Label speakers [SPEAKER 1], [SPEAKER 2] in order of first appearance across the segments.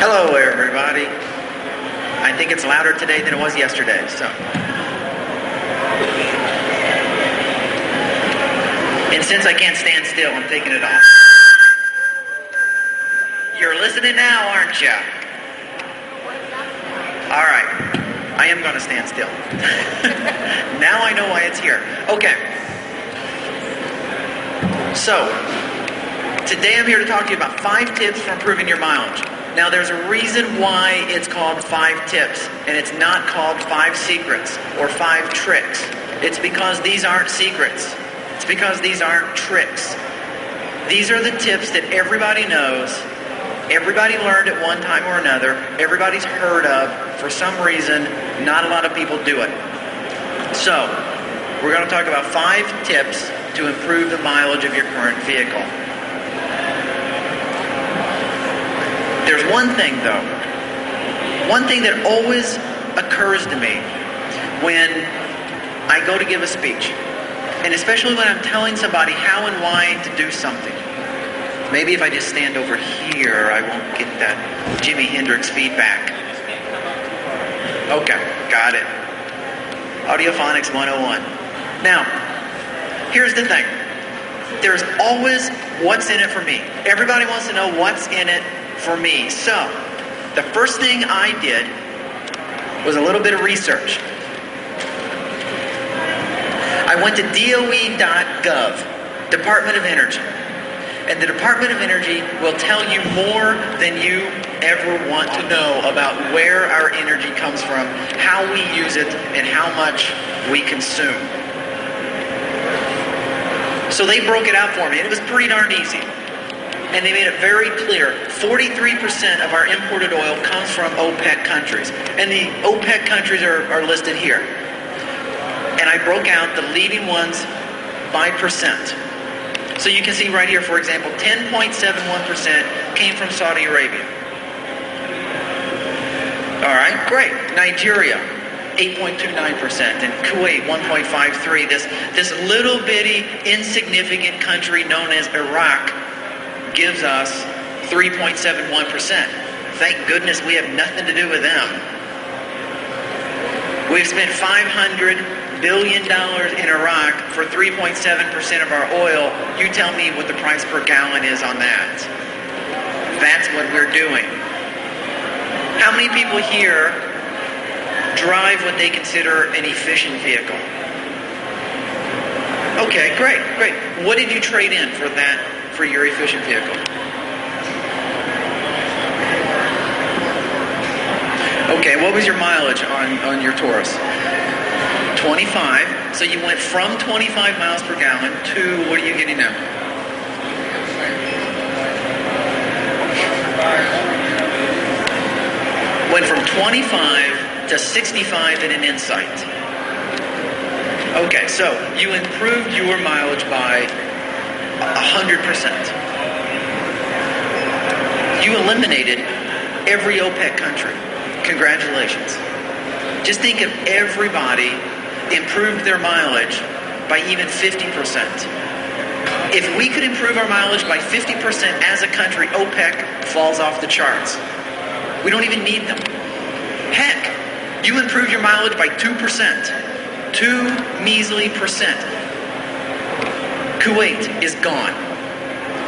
[SPEAKER 1] Hello, everybody. I think it's louder today than it was yesterday, so. And since I can't stand still, I'm taking it off. You're listening now, aren't you? All right. I am going to stand still. Now I know why it's here. Okay. So, today I'm here to talk to you about 5 tips for improving your mileage. Now, there's a reason why it's called 5 tips, and it's not called 5 secrets or 5 tricks. It's because these aren't secrets. It's because these aren't tricks. These are the tips that everybody knows, everybody learned at one time or another, everybody's heard of. For some reason, not a lot of people do it. So, we're going to talk about 5 tips to improve the mileage of your current vehicle. There's one thing, though. One thing that always occurs to me when I go to give a speech, and especially when I'm telling somebody how and why to do something. Maybe if I just stand over here, I won't get that Jimi Hendrix feedback. Okay, got it. Audiophonics 101. Now, here's the thing. There's always what's in it for me. Everybody wants to know what's in it for me. So, the first thing I did was a little bit of research. I went to DOE.gov, Department of Energy. And the Department of Energy will tell you more than you ever want to know about where our energy comes from, how we use it, and how much we consume. So they broke it out for me, and it was pretty darn easy. And they made it very clear, 43% of our imported oil comes from OPEC countries. And the OPEC countries are listed here. And I broke out the leading ones by percent. So you can see right here, for example, 10.71% came from Saudi Arabia. All right, great. Nigeria, 8.29%, and Kuwait, 1.53%. This little bitty, insignificant country known as Iraq gives us 3.71%. Thank goodness we have nothing to do with them. We've spent $500 billion in Iraq for 3.7% of our oil. You tell me what the price per gallon is on that. That's what we're doing. How many people here drive what they consider an efficient vehicle? Okay, great. What did you trade in for that, for your efficient vehicle? Okay, what was your mileage on your Taurus? 25. So you went from 25 miles per gallon to, what are you getting now? Went from 25 to 65 in an Insight. Okay, so you improved your mileage by 100%. You eliminated every OPEC country. Congratulations. Just think if everybody improved their mileage by even 50%. If we could improve our mileage by 50% as a country, OPEC falls off the charts. We don't even need them. Heck, you improve your mileage by 2%. 2 measly percent. Kuwait is gone.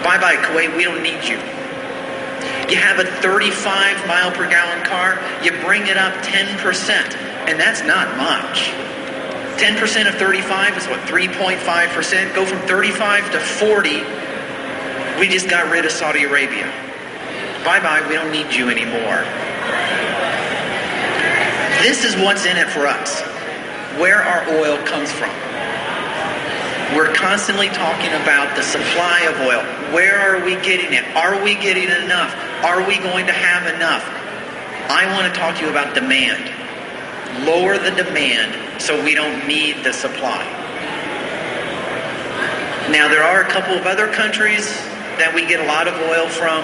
[SPEAKER 1] Bye-bye, Kuwait, we don't need you. You have a 35 mile per gallon car, you bring it up 10%, and that's not much. 10% of 35 is what, 3.5%? Go from 35 to 40, we just got rid of Saudi Arabia. Bye-bye, we don't need you anymore. This is what's in it for us, where our oil comes from. We're constantly talking about the supply of oil. Where are we getting it? Are we getting enough? Are we going to have enough? I want to talk to you about demand. Lower the demand so we don't need the supply. Now, there are a couple of other countries that we get a lot of oil from.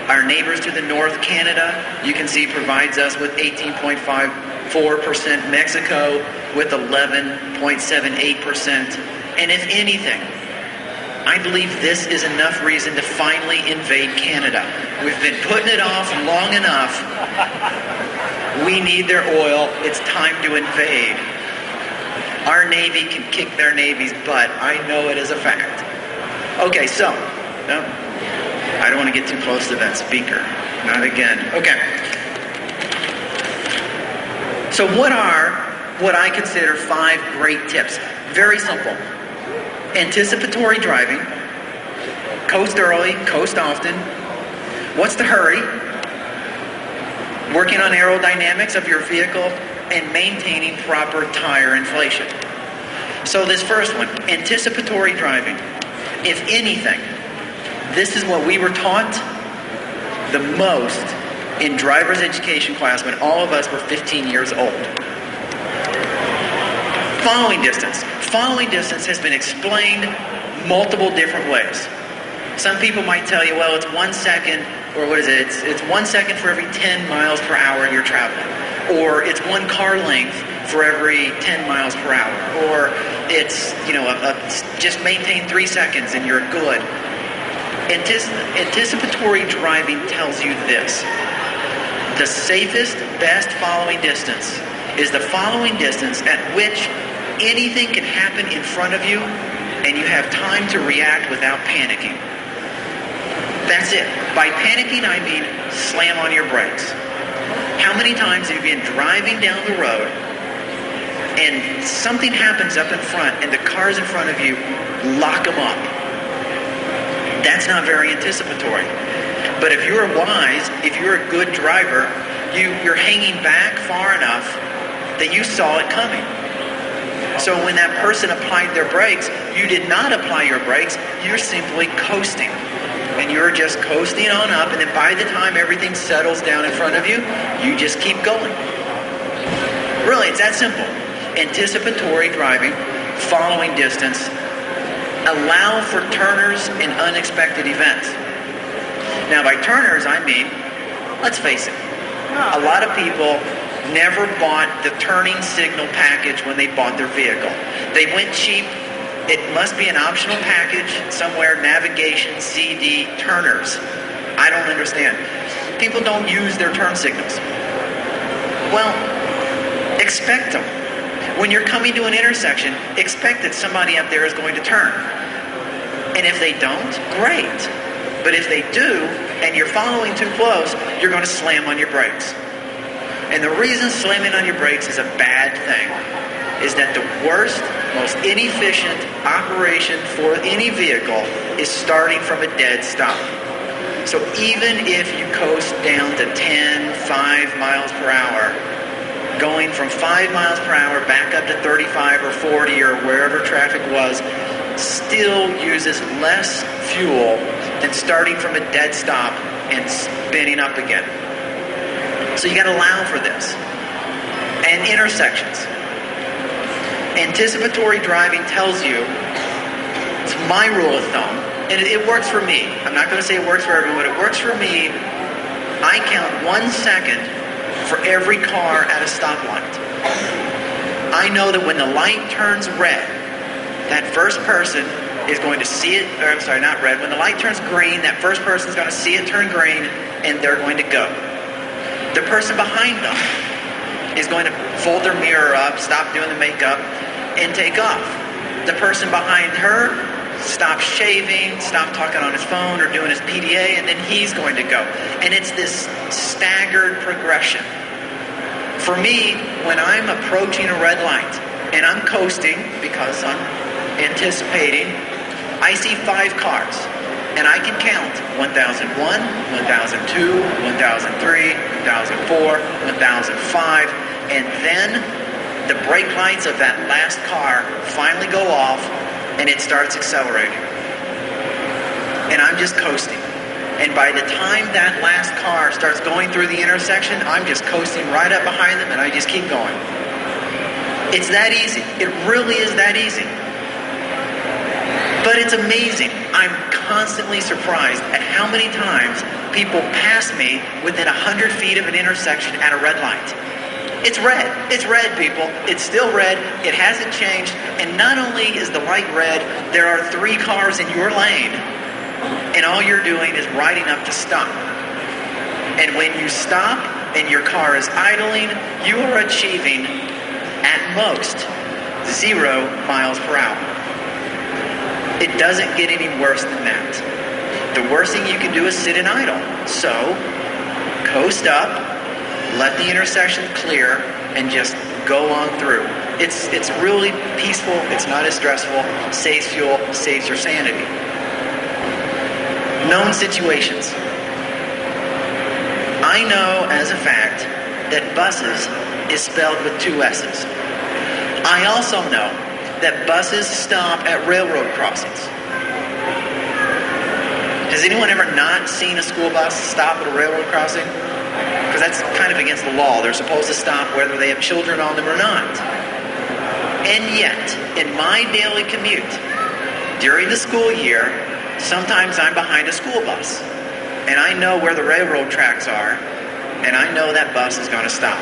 [SPEAKER 1] Our neighbors to the north, Canada, you can see provides us with 18.54%. Mexico with 11.78%. And if anything, I believe this is enough reason to finally invade Canada. We've been putting it off long enough. We need their oil. It's time to invade. Our Navy can kick their Navy's butt. I know it as a fact. Okay, so, no, I don't want to get too close to that speaker. Not again. Okay. So what I consider 5 great tips? Very simple. Anticipatory driving. Coast early, coast often. What's the hurry? Working on aerodynamics of your vehicle and maintaining proper tire inflation. So this first one, anticipatory driving. If anything, this is what we were taught the most in driver's education class when all of us were 15 years old. Following distance. Following distance has been explained multiple different ways. Some people might tell you, well, it's 1 second, or what is it? It's 1 second for every 10 miles per hour you're traveling. Or it's 1 car length for every 10 miles per hour. Or it's, just maintain 3 seconds and you're good. Anticipatory driving tells you this. The safest, best following distance is the following distance at which anything can happen in front of you and you have time to react without panicking. That's it. By panicking, I mean slam on your brakes. How many times have you been driving down the road and something happens up in front and the cars in front of you lock them up? That's not very anticipatory. But if you're wise, if you're a good driver, you're hanging back far enough that you saw it coming. So when that person applied their brakes, you did not apply your brakes, you're simply coasting. And you're just coasting on up, and then by the time everything settles down in front of you, you just keep going. Really, it's that simple. Anticipatory driving, following distance, allow for turners and unexpected events. Now, by turners, I mean, let's face it, a lot of people never bought the turning signal package when they bought their vehicle. They went cheap. It must be an optional package somewhere, navigation, CD, turners. I don't understand. People don't use their turn signals. Well, expect them. When you're coming to an intersection, expect that somebody up there is going to turn. And if they don't, great. But if they do, and you're following too close, you're going to slam on your brakes. And the reason slamming on your brakes is a bad thing is that the worst, most inefficient operation for any vehicle is starting from a dead stop. So even if you coast down to 10, 5 miles per hour, going from 5 miles per hour back up to 35 or 40 or wherever traffic was, still uses less fuel than starting from a dead stop and spinning up again. So you got to allow for this. And intersections. Anticipatory driving tells you, it's my rule of thumb, and it works for me. I'm not going to say it works for everyone, but it works for me. I count 1 second for every car at a stoplight. I know that when the light turns red, that first person is going to see it, or I'm sorry, not red. When the light turns green, that first person is going to see it turn green, and they're going to go. The person behind them is going to fold their mirror up, stop doing the makeup, and take off. The person behind her stops shaving, stop talking on his phone or doing his PDA, and then he's going to go. And it's this staggered progression. For me, when I'm approaching a red light and I'm coasting because I'm anticipating, I see 5 cars. And I can count 1001, 1002, 1003, 1004, 1005, and then the brake lights of that last car finally go off and it starts accelerating. And I'm just coasting. And by the time that last car starts going through the intersection, I'm just coasting right up behind them and I just keep going. It's that easy. It really is that easy. But it's amazing. I'm constantly surprised at how many times people pass me within 100 feet of an intersection at a red light. It's red. It's red, people. It's still red. It hasn't changed. And not only is the light red, there are 3 cars in your lane, and all you're doing is riding up to stop. And when you stop and your car is idling, you are achieving, at most, 0 miles per hour. It doesn't get any worse than that. The worst thing you can do is sit and idle. So, coast up, let the intersection clear, and just go on through. It's really peaceful. It's not as stressful. Saves fuel, saves your sanity. Known situations. I know as a fact that buses is spelled with 2 S's. I also know that buses stop at railroad crossings. Has anyone ever not seen a school bus stop at a railroad crossing? Because that's kind of against the law. They're supposed to stop whether they have children on them or not. And yet, in my daily commute, during the school year, sometimes I'm behind a school bus. And I know where the railroad tracks are, and I know that bus is going to stop.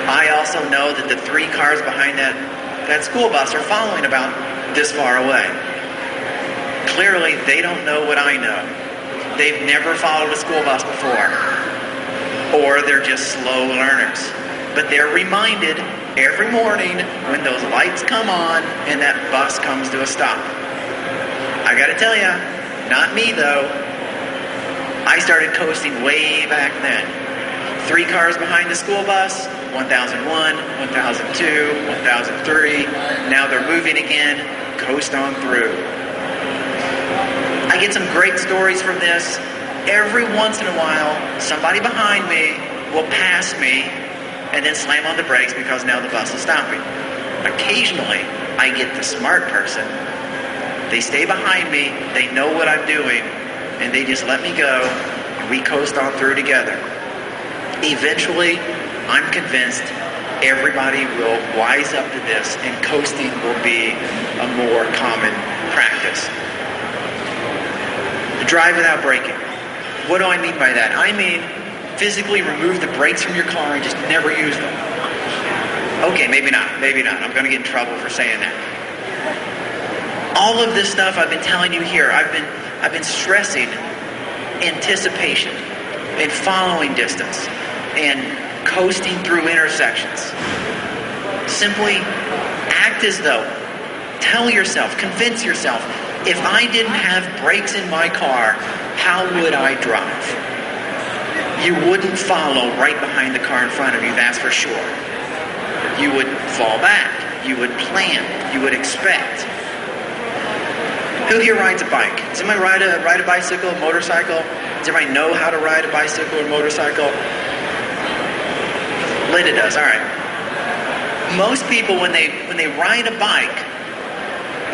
[SPEAKER 1] I also know that the 3 cars behind that school bus are following about this far away. Clearly, they don't know what I know. They've never followed a school bus before. Or they're just slow learners. But they're reminded every morning when those lights come on and that bus comes to a stop. I gotta tell you, not me though. I started coasting way back then. 3 cars behind the school bus, 1001, 1002, 1003. Now they're moving again. Coast on through. I get some great stories from this. Every once in a while, somebody behind me will pass me and then slam on the brakes because now the bus is stopping. Occasionally, I get the smart person. They stay behind me, they know what I'm doing, and they just let me go, and we coast on through together. Eventually, I'm convinced everybody will wise up to this, and coasting will be a more common practice. Drive without braking. What do I mean by that? I mean, physically remove the brakes from your car and just never use them. Okay, maybe not. I'm going to get in trouble for saying that. All of this stuff I've been telling you here, I've been stressing anticipation and following distance and coasting through intersections. Simply act as though, tell yourself, convince yourself, if I didn't have brakes in my car, how would I drive? You wouldn't follow right behind the car in front of you, that's for sure. You would fall back. You would plan. You would expect. Who here rides a bike? Does anybody ride a bicycle, a motorcycle? Does everybody know how to ride a bicycle or motorcycle? Linda does, all right. Most people, when they ride a bike,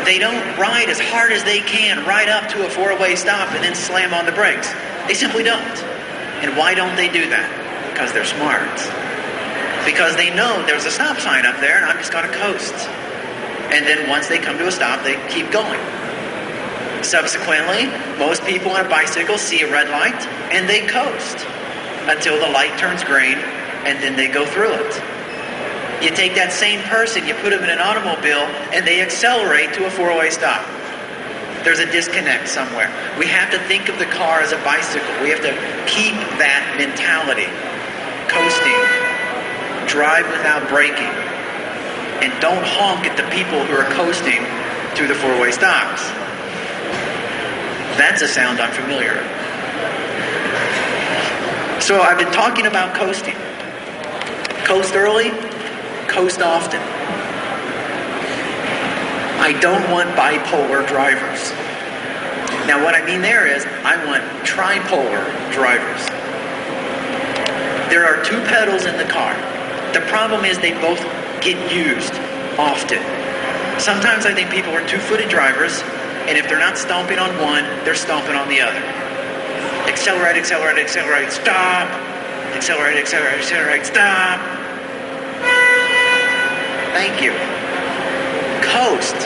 [SPEAKER 1] they don't ride as hard as they can right up to a 4-way stop and then slam on the brakes. They simply don't. And why don't they do that? Because they're smart. Because they know there's a stop sign up there and I'm just going to coast. And then once they come to a stop, they keep going. Subsequently, most people on a bicycle see a red light and they coast until the light turns green and then they go through it. You take that same person, you put them in an automobile, and they accelerate to a 4-way stop. There's a disconnect somewhere. We have to think of the car as a bicycle. We have to keep that mentality. Coasting. Drive without braking. And don't honk at the people who are coasting to the 4-way stops. That's a sound I'm familiar with. So I've been talking about coasting. Coast early. Coast often. I don't want bipolar drivers. Now what I mean there is, I want tripolar drivers. There are 2 pedals in the car. The problem is they both get used often. Sometimes I think people are 2-footed drivers, and if they're not stomping on one, they're stomping on the other. Accelerate, accelerate, accelerate, stop. Accelerate, accelerate, accelerate, stop. Thank you. Coast.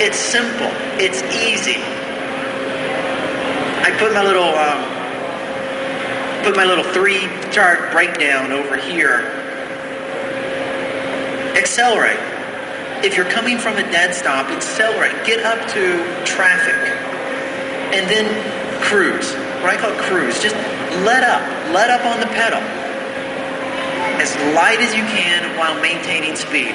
[SPEAKER 1] It's simple. It's easy. I put my little 3-chart breakdown over here Accelerate. If you're coming from a dead stop, accelerate. Get up to traffic. And then cruise. What I call cruise. Just let up. Let up on the pedal. As light as you can while maintaining speed.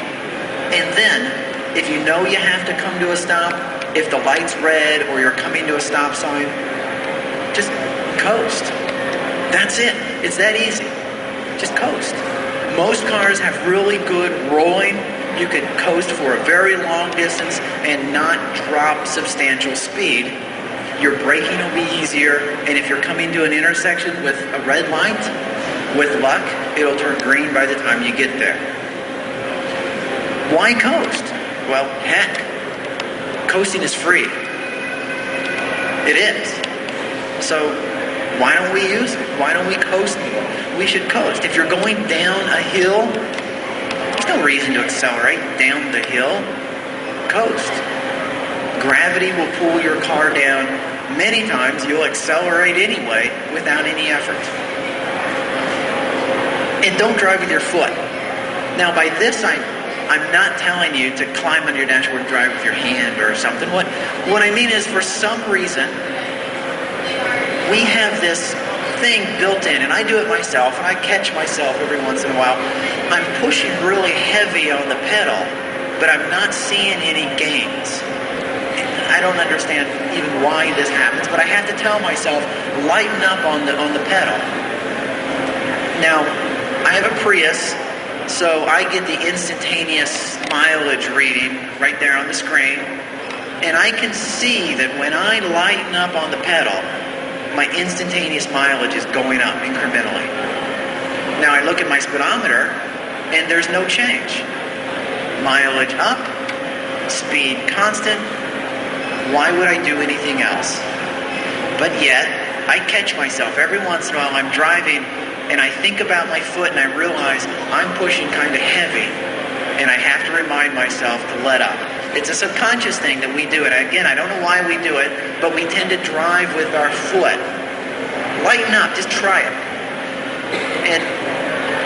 [SPEAKER 1] And then, if you know you have to come to a stop, if the light's red or you're coming to a stop sign, just coast. That's it. It's that easy. Just coast. Most cars have really good rolling. You could coast for a very long distance and not drop substantial speed. Your braking will be easier, and if you're coming to an intersection with a red light, with luck, it'll turn green by the time you get there. Why coast? Well, heck, coasting is free. It is. So why don't we use it? Why don't we coast more? We should coast. If you're going down a hill, there's no reason to accelerate down the hill. Coast. Gravity will pull your car down. Many times you'll accelerate anyway without any effort. And don't drive with your foot. Now by this I'm not telling you to climb on your dashboard and drive with your hand or something. What I mean is, for some reason, we have this thing built in, and I do it myself, and I catch myself every once in a while. I'm pushing really heavy on the pedal, but I'm not seeing any gains. I don't understand even why this happens, but I have to tell myself, lighten up on the pedal. Now, I have a Prius, so I get the instantaneous mileage reading right there on the screen, and I can see that when I lighten up on the pedal, my instantaneous mileage is going up incrementally. Now I look at my speedometer, and there's no change. Mileage up, speed constant. Why would I do anything else? But yet, I catch myself every once in a while. I'm driving, and I think about my foot, and I realize I'm pushing kind of heavy, and I have to remind myself to let up. It's a subconscious thing that we do it. Again, I don't know why we do it, but we tend to drive with our foot. Lighten up. Just try it. And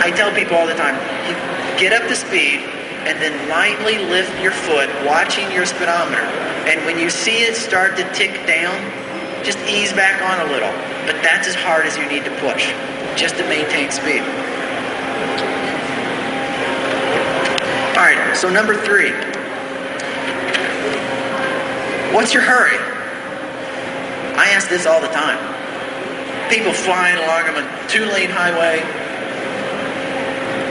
[SPEAKER 1] I tell people all the time, you get up to speed and then lightly lift your foot, watching your speedometer. And when you see it start to tick down, just ease back on a little. But that's as hard as you need to push, just to maintain speed. All right, so number 3. What's your hurry? I ask this all the time. People flying along on a 2-lane highway.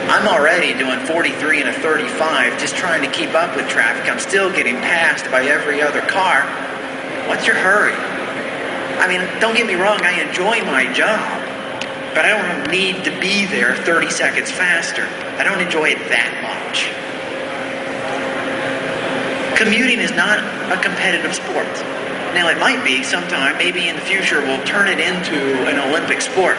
[SPEAKER 1] I'm already doing 43 and a 35, just trying to keep up with traffic. I'm still getting passed by every other car. What's your hurry? I mean, don't get me wrong, I enjoy my job, but I don't need to be there 30 seconds faster. I don't enjoy it that much. Commuting is not a competitive sport. Now, it might be sometime, maybe in the future, we'll turn it into an Olympic sport.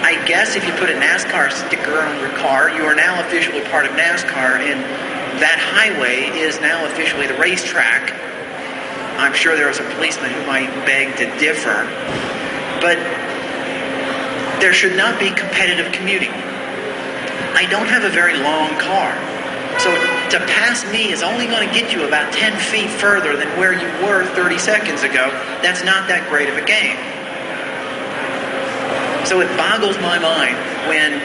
[SPEAKER 1] I guess if you put a NASCAR sticker on your car, you are now officially part of NASCAR, and that highway is now officially the racetrack. I'm sure there are some policemen who might beg to differ, but there should not be competitive commuting. I don't have a very long car. So to pass me is only going to get you about 10 feet further than where you were 30 seconds ago. That's not that great of a game. So it boggles my mind when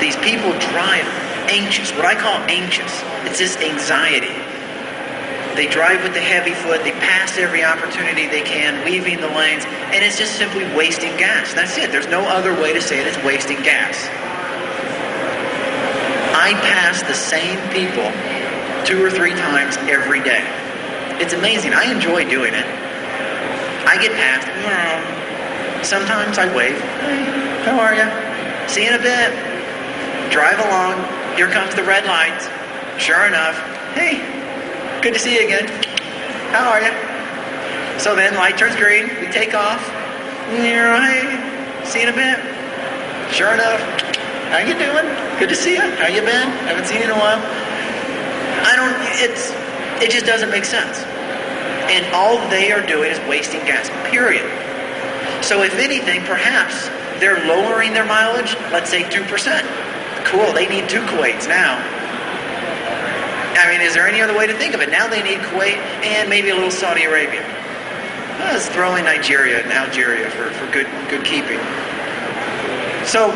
[SPEAKER 1] these people drive anxious, what I call anxious. It's this anxiety. They drive with the heavy foot, they pass every opportunity they can, weaving the lanes, and it's just simply wasting gas. That's it. There's no other way to say it. It's wasting gas. I pass the same people 2 or 3 times every day. It's amazing. I enjoy doing it. I get past. Sometimes I wave. Hey, how are you? See you in a bit. Drive along. Here comes the red light. Sure enough. Hey, good to see you again. How are you? So then light turns green. We take off. Hey, see you in a bit. Sure enough. How you doing? Good to see you. How you been? Haven't seen you in a while. It just doesn't make sense. And all they are doing is wasting gas, period. So if anything, perhaps they're lowering their mileage, let's say 2%. Cool, they need 2 Kuwaits now. mean, is there any other way to think of it? Now they need Kuwait and maybe a little Saudi Arabia. Let's throw in Nigeria and Algeria for good keeping. So,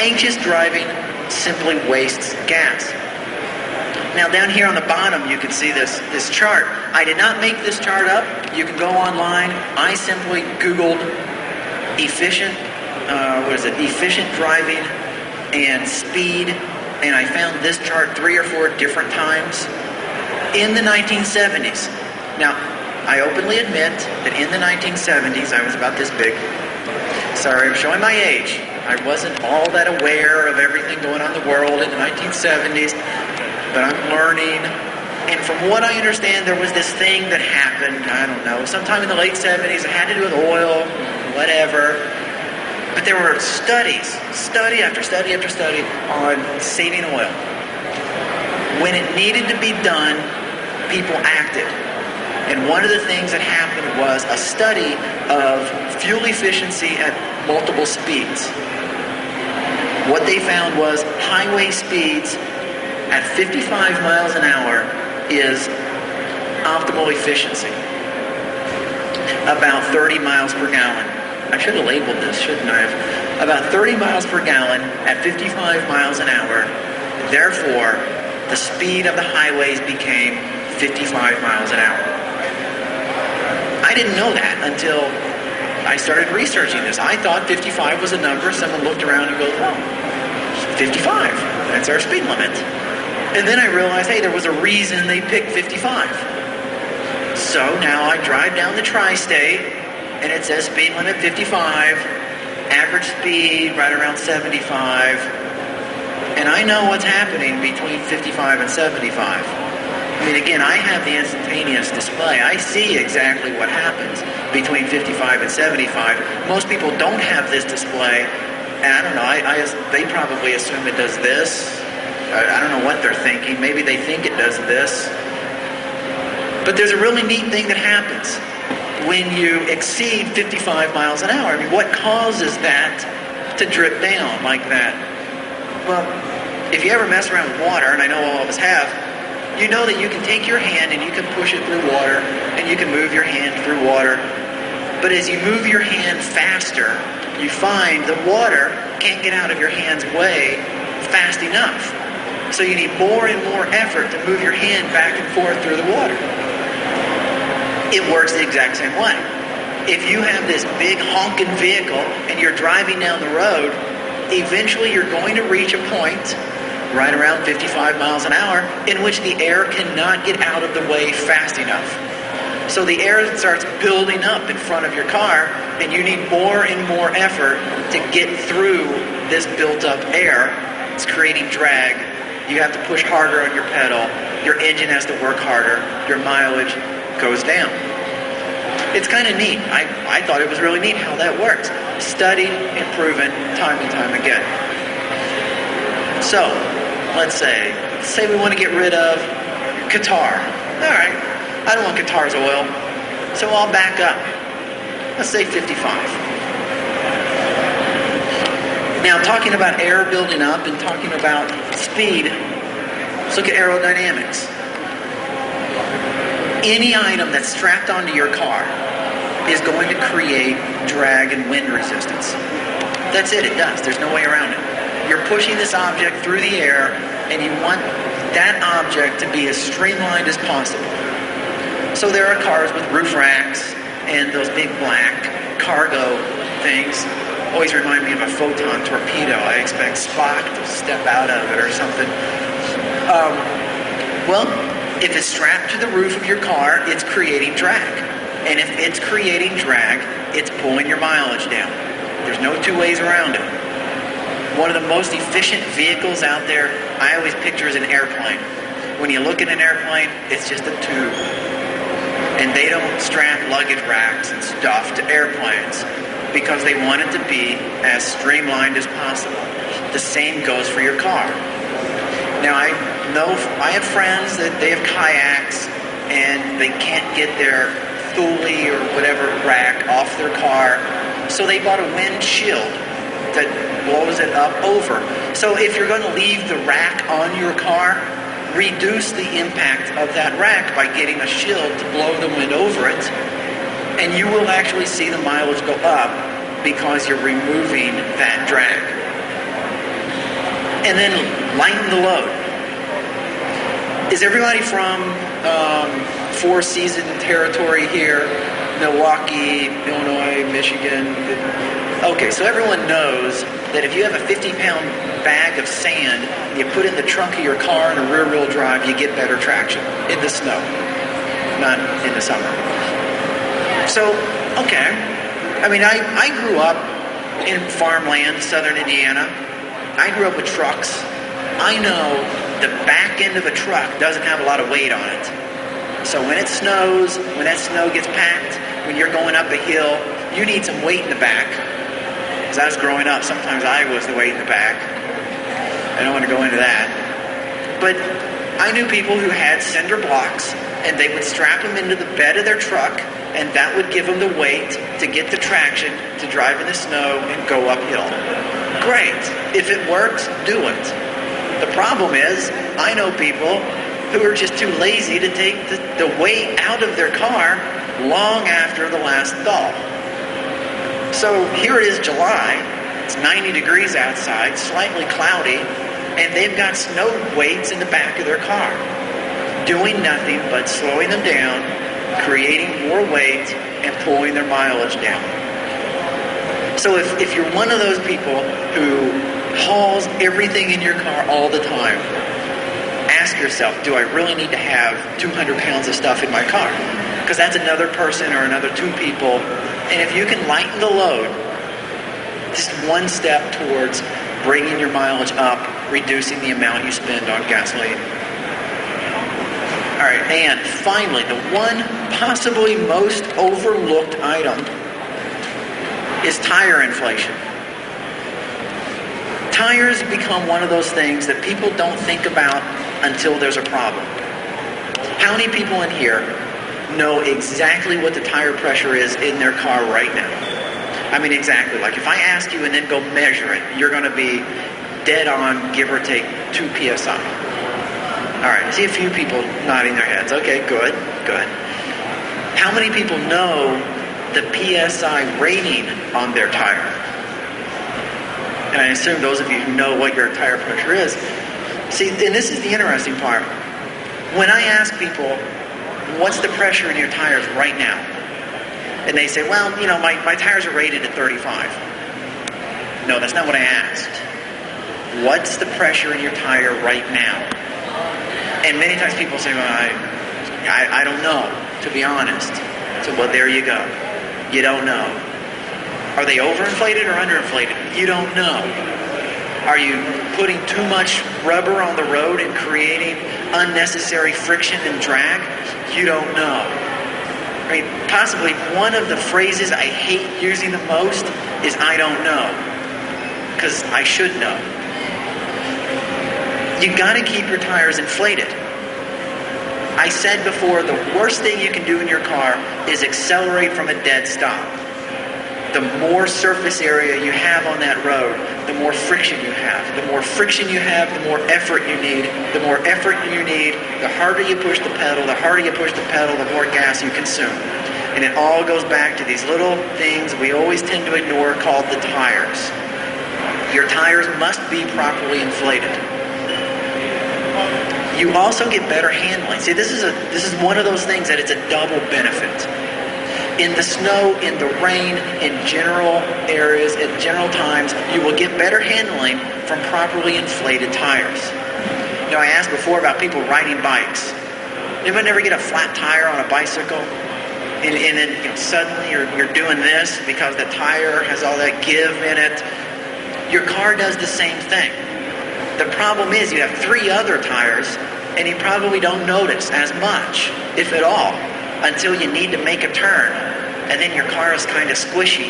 [SPEAKER 1] anxious driving simply wastes gas. Now down here on the bottom you can see this chart. I did not make this chart up. You can go online. I simply Googled efficient driving and speed, and I found this chart 3 or 4 different times in the 1970s. Now, I openly admit that in the 1970s, I was about this big. Sorry, I'm showing my age. I wasn't all that aware of everything going on in the world in the 1970s, but I'm learning. And from what I understand, there was this thing that happened, I don't know, sometime in the late 70s. It had to do with oil, whatever. But there were study after study after study on saving oil. When it needed to be done, people acted. And one of the things that happened was a study of fuel efficiency at multiple speeds. What they found was highway speeds at 55 miles an hour is optimal efficiency. About 30 miles per gallon. I should have labeled this, shouldn't I have? About 30 miles per gallon at 55 miles an hour. Therefore, the speed of the highways became 55 miles an hour. I didn't know that until I started researching this. I thought 55 was a number. Someone looked around and goes, oh, 55. That's our speed limit. And then I realized, hey, there was a reason they picked 55. So now I drive down the tri-state, and it says speed limit 55, average speed right around 75. And I know what's happening between 55 and 75. I mean, again, I have the instantaneous display. I see exactly what happens between 55 and 75. Most people don't have this display, and I don't know, they probably assume it does this. I don't know what they're thinking. Maybe they think it does this. But there's a really neat thing that happens when you exceed 55 miles an hour. I mean, what causes that to drip down like that? Well, if you ever mess around with water, and I know all of us have, you know that you can take your hand and you can push it through water, and you can move your hand through water. But as you move your hand faster, you find the water can't get out of your hand's way fast enough. So you need more and more effort to move your hand back and forth through the water. It works the exact same way. If you have this big honking vehicle and you're driving down the road, eventually you're going to reach a point right around 55 miles an hour in which the air cannot get out of the way fast enough. So the air starts building up in front of your car, and you need more and more effort to get through this built-up air. It's creating drag. You have to push harder on your pedal. Your engine has to work harder. Your mileage goes down. It's kind of neat. I thought it was really neat how that works. Studied and proven time and time again. So, let's say we want to get rid of Qatar. All right, I don't want Qatar's oil, so I'll back up. Let's say 55. Now, talking about air building up and talking about speed, let's look at aerodynamics. Any item that's strapped onto your car is going to create drag and wind resistance. That's it does. There's no way around it. You're pushing this object through the air, and you want that object to be as streamlined as possible. So there are cars with roof racks and those big black cargo things. Always remind me of a photon torpedo. I expect Spock to step out of it or something. Well, if it's strapped to the roof of your car, it's creating drag. And if it's creating drag, it's pulling your mileage down. There's no two ways around it. One of the most efficient vehicles out there, I always picture as an airplane. When you look at an airplane, it's just a tube. And they don't strap luggage racks and stuff to airplanes because they want it to be as streamlined as possible. The same goes for your car. Now, I have friends that they have kayaks and they can't get their Thule or whatever rack off their car, so they bought a windshield that blows it up over. So if you're going to leave the rack on your car, reduce the impact of that rack by getting a shield to blow the wind over it, and you will actually see the mileage go up because you're removing that drag. And then lighten the load. Is everybody from four-season territory here? Milwaukee, Illinois, Michigan? Okay, so everyone knows that if you have a 50-pound bag of sand and you put it in the trunk of your car in a rear-wheel drive, you get better traction in the snow, not in the summer. So, okay. I mean, I grew up in farmland, southern Indiana. I grew up with trucks. I know the back end of a truck doesn't have a lot of weight on it. So when it snows, when that snow gets packed, when you're going up a hill, you need some weight in the back. As I was growing up, sometimes I was the weight in the back. I don't want to go into that. But I knew people who had cinder blocks, and they would strap them into the bed of their truck, and that would give them the weight to get the traction to drive in the snow and go uphill. Great. If it works, do it. The problem is, I know people who are just too lazy to take the weight out of their car long after the last thaw. So here it is July, it's 90 degrees outside, slightly cloudy, and they've got snow weights in the back of their car, doing nothing but slowing them down, creating more weight, and pulling their mileage down. So if you're one of those people who hauls everything in your car all the time, ask yourself, do I really need to have 200 pounds of stuff in my car? Because that's another person or another two people. And if you can lighten the load, just one step towards bringing your mileage up, reducing the amount you spend on gasoline. All right, and finally, the one possibly most overlooked item is tire inflation. Tires become one of those things that people don't think about until there's a problem. How many people in here know exactly what the tire pressure is in their car right now? I mean, exactly. Like if I ask you and then go measure it, you're going to be dead on, give or take 2 psi. All right, I see a few people nodding their heads. Okay, good. How many people know the PSI rating on their tire? And I assume those of you who know what your tire pressure is. See, and this is the interesting part. When I ask people, what's the pressure in your tires right now? And they say, well, you know, my tires are rated at 35. No, that's not what I asked. What's the pressure in your tire right now? And many times people say, well, I don't know, to be honest. So, well, there you go. You don't know. Are they overinflated or underinflated? You don't know. Are you putting too much rubber on the road and creating unnecessary friction and drag? You don't know. I mean, possibly one of the phrases I hate using the most is I don't know. Because I should know. You got to keep your tires inflated. I said before, the worst thing you can do in your car is accelerate from a dead stop. The more surface area you have on that road, the more friction you have. The more friction you have, the more effort you need. The more effort you need, the harder you push the pedal. The harder you push the pedal, the more gas you consume. And it all goes back to these little things we always tend to ignore called the tires. Your tires must be properly inflated. You also get better handling. See, this is one of those things that it's a double benefit. In the snow, in the rain, in general areas, at general times, you will get better handling from properly inflated tires. You know, I asked before about people riding bikes. Anybody ever get a flat tire on a bicycle? And then suddenly you're doing this because the tire has all that give in it. Your car does the same thing. The problem is you have 3 other tires and you probably don't notice as much, if at all, until you need to make a turn. And then your car is kind of squishy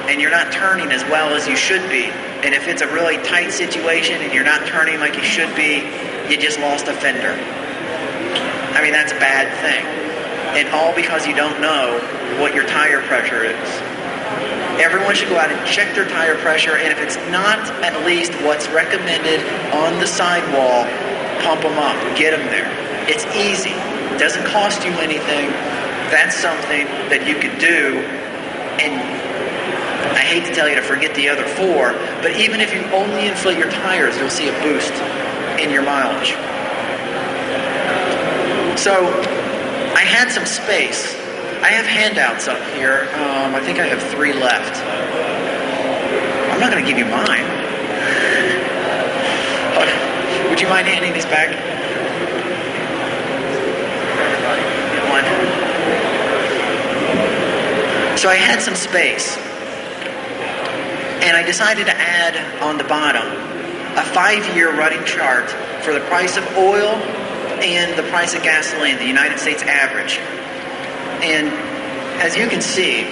[SPEAKER 1] and you're not turning as well as you should be. And if it's a really tight situation and you're not turning like you should be, you just lost a fender. I mean, that's a bad thing. And all because you don't know what your tire pressure is. Everyone should go out and check their tire pressure, and if it's not at least what's recommended on the sidewall, pump them up, get them there. It's easy. It doesn't cost you anything. That's something that you could do. And I hate to tell you to forget the other 4, but even if you only inflate your tires, you'll see a boost in your mileage. So I had some space. I have handouts up here. I think I have 3 left. I'm not going to give you mine. Would you mind handing these back? One. So I had some space. And I decided to add on the bottom a 5-year running chart for the price of oil and the price of gasoline, the United States average. And as you can see,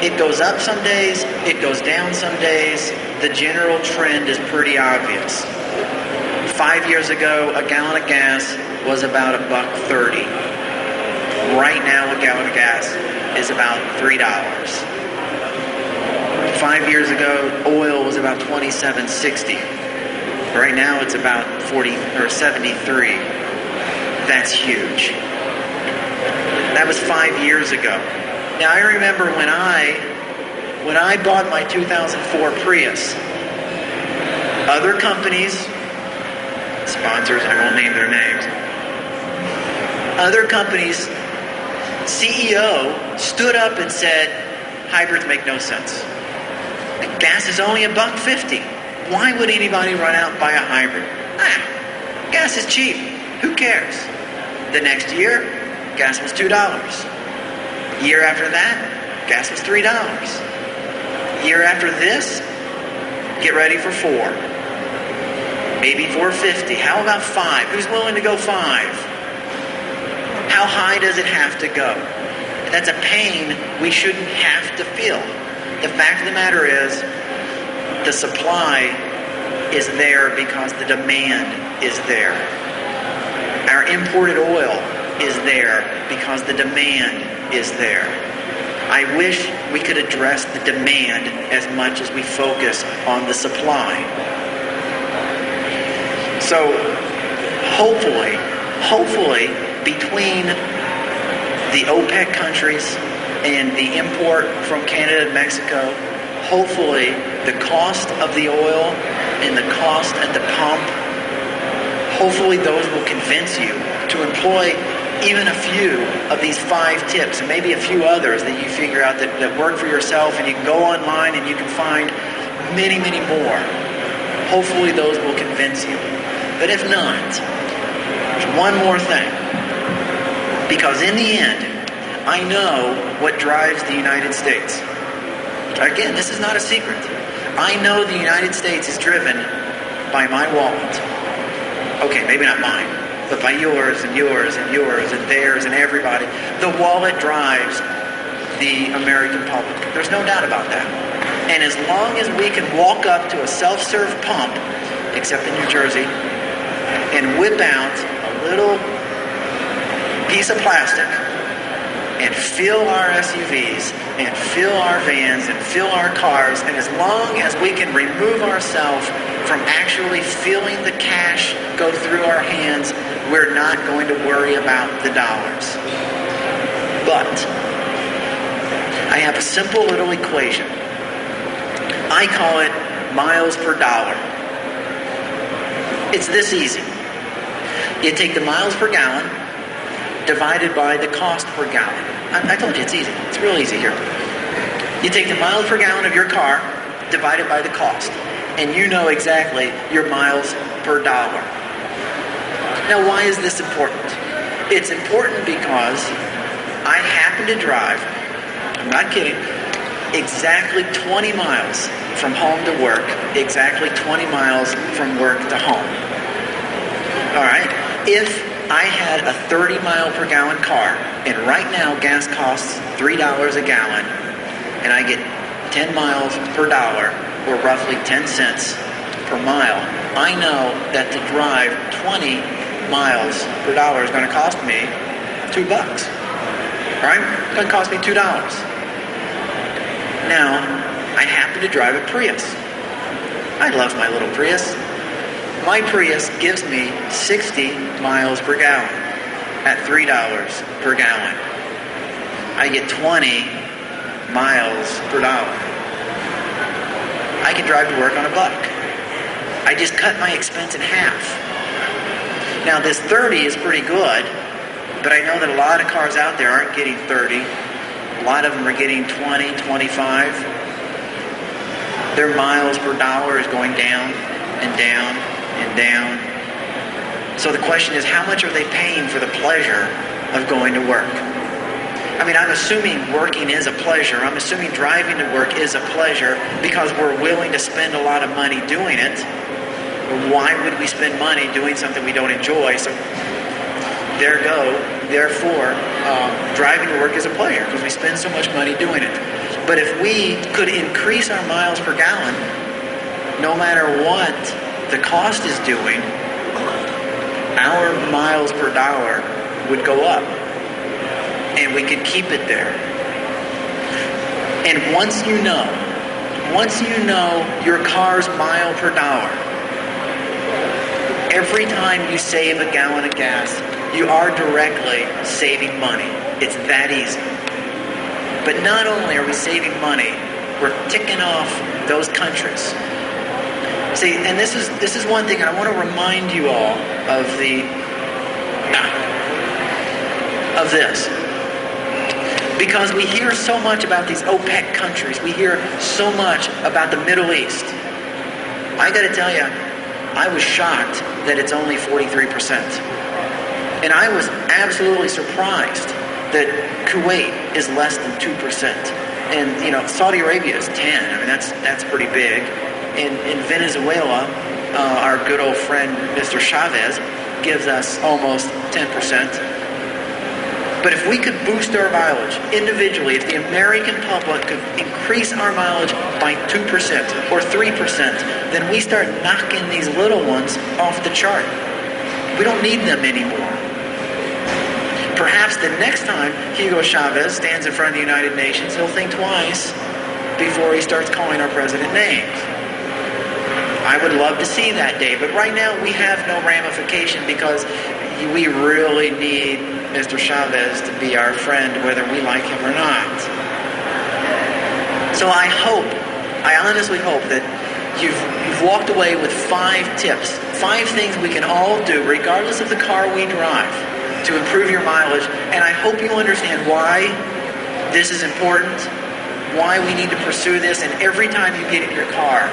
[SPEAKER 1] it goes up some days, it goes down some days. The general trend is pretty obvious. 5 years ago, a gallon of gas was about $1.30. Right now, a gallon of gas is about $3. 5 years ago, oil was about $27.60. Right now, it's about 40 or 73. That's huge. That was 5 years ago. Now, I remember when I bought my 2004 Prius, other companies, sponsors, I won't name their names, other companies' CEO stood up and said, hybrids make no sense. Gas is only $1.50. Why would anybody run out and buy a hybrid? Gas is cheap. Who cares? The next year, gas was $2. Year after that, gas was $3. Year after this, get ready for 4. Maybe $4.50. How about 5? Who's willing to go 5? How high does it have to go? That's a pain we shouldn't have to feel. The fact of the matter is, the supply is there because the demand is there. Our imported oil is there because the demand is there. I wish we could address the demand as much as we focus on the supply. So, hopefully, between the OPEC countries and the import from Canada and Mexico, hopefully the cost of the oil and the cost at the pump, hopefully those will convince you to employ even a few of these 5 tips, and maybe a few others that you figure out that work for yourself, and you can go online and you can find many, many more. Hopefully those will convince you. But if not, there's one more thing. Because in the end, I know what drives the United States. Again, this is not a secret. I know the United States is driven by my wallet. Okay, maybe not mine, but by yours and yours and yours and theirs and everybody. The wallet drives the American public. There's no doubt about that. And as long as we can walk up to a self-serve pump, except in New Jersey, and whip out a little piece of plastic and fill our SUVs and fill our vans and fill our cars, and as long as we can remove ourselves from actually feeling the cash go through our hands, we're not going to worry about the dollars. But I have a simple little equation. I call it miles per dollar. It's this easy. You take the miles per gallon divided by the cost per gallon. I told you it's easy. It's real easy here. You take the miles per gallon of your car divided by the cost, and you know exactly your miles per dollar. Now, why is this important? It's important because I happen to drive, I'm not kidding, exactly 20 miles from home to work, exactly 20 miles from work to home. All right? If I had a 30 mile per gallon car, and right now gas costs $3 a gallon, and I get 10 miles per dollar, or roughly 10 cents per mile, I know that to drive 20 miles per dollar is going to cost me $2. All right? It's going to cost me $2. Now, I happen to drive a Prius. I love my little Prius. My Prius gives me 60 miles per gallon at $3 per gallon. I get 20 miles per dollar. I can drive to work on $1. I just cut my expense in half. Now this 30 is pretty good, but I know that a lot of cars out there aren't getting 30. A lot of them are getting 20, 25. Their miles per dollar is going down and down and down. So the question is, how much are they paying for the pleasure of going to work? I mean, I'm assuming working is a pleasure. I'm assuming driving to work is a pleasure because we're willing to spend a lot of money doing it. Why would we spend money doing something we don't enjoy? So therefore, driving to work is a pleasure because we spend so much money doing it. But if we could increase our miles per gallon, no matter what the cost is doing, our miles per dollar would go up. And we could keep it there. And once you know your car's mile per dollar, every time you save a gallon of gas, you are directly saving money. It's that easy. But not only are we saving money, we're ticking off those countries. See, and this is one thing, and I want to remind you all of this. Because we hear so much about these OPEC countries. We hear so much about the Middle East. I got to tell you, I was shocked that it's only 43%. And I was absolutely surprised that Kuwait is less than 2%. And, Saudi Arabia is 10. I mean, that's pretty big. In Venezuela, our good old friend, Mr. Chavez, gives us almost 10%. But if we could boost our mileage individually, if the American public could increase our mileage by 2% or 3%, then we start knocking these little ones off the chart. We don't need them anymore. Perhaps the next time Hugo Chavez stands in front of the United Nations, he'll think twice before he starts calling our president names. I would love to see that day, but right now we have no ramification because we really need Mr. Chavez to be our friend, whether we like him or not. So I honestly hope that you've walked away with 5 tips, 5 things we can all do, regardless of the car we drive, to improve your mileage. And I hope you understand why this is important, why we need to pursue this. And every time you get in your car,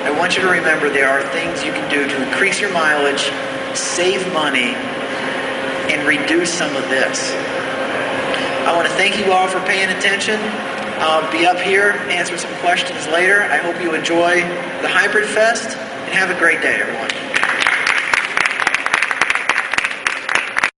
[SPEAKER 1] I want you to remember there are things you can do to increase your mileage, save money, and reduce some of this. I want to thank you all for paying attention. I'll be up here, answer some questions later. I hope you enjoy the Hybridfest, and have a great day, everyone.